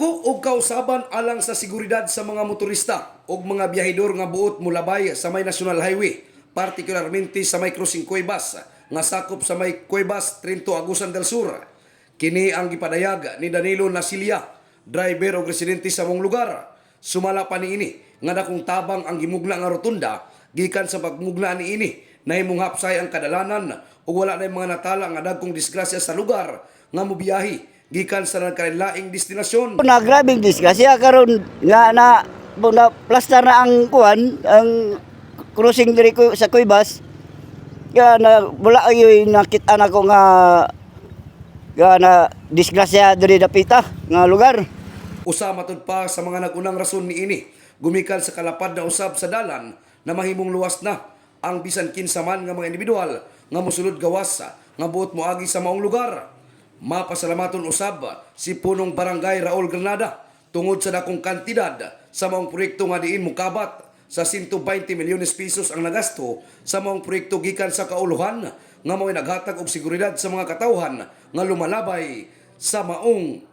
Dako og kausaban alang sa seguridad sa mga motorista ug mga biyahedor nga buot molabay sa may National Highway, partikularmente sa may Crossing Cuevas nga sakop sa may Cuevas, Trinto, Agusan del Sur. Kini ang gipadayag ni Danilo Nasilia, driver ug residente sa mong lugar. Sumala pa niini nga dakong tabang ang gimugna nga rotunda gikan sa pagmugna niini nahimong hapsay ang kadalanan ug wala na mga natala nga dagkong disgrasya sa lugar nga mobiyahe gikan sa nagkalaing destinasyon. Grabing disgrasya karon nga na plaster na ang kuan, ang crossing diri ko sa Cuevas. Nga na wala ayoy nakita na ko nga na disgrasya diri dapita nga lugar. Usa matud pa sa mga nagunang rason niini, gumikan sa kalapad na usab sa dalan na mahimong luwas na ang bisan kinsa man nga mga individual nga mosulod gawas nga buot moagi sa maong lugar. Mapasalamaton usab si punong barangay Raul Granada tungod sa dakong kantidad sa maong proyekto nga diin mukabat sa 120 milyones pesos ang nagasto sa maong proyekto gikan sa kauluhan nga mao'y naghatag og seguridad sa mga katawhan nga lumalabay sa maong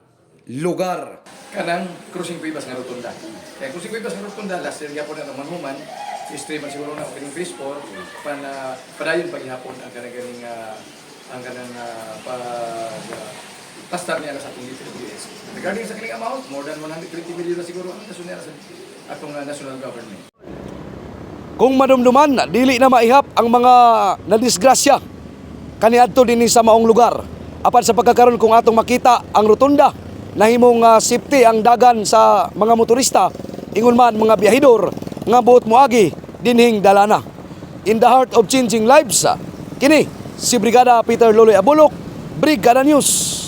lugar. Kanang Crossing Cuevas nga rotunda. Kaya Crossing Cuevas nga rotunda, last year gyapon na manhuman, stream man siguro na opening baseball, padayon paghihapon ang kanang ang kanang pastar niya sa atong DPWS. Regarding sa kining amount, more than 120 million na siguro ang nasunod sa atong national government. Kung madumduman, dili na maihap ang mga nadisgrasya kaniadto dinhi sa maong lugar. Apan sa pagkakaroon kung atong makita ang rotunda, nahimong safety ang dagan sa mga motorista, ingon man mga biyahedor nga buot moagi dinhing dalana. In the heart of changing lives, kini si Brigada Peter Loloy Abulok, Brigada News.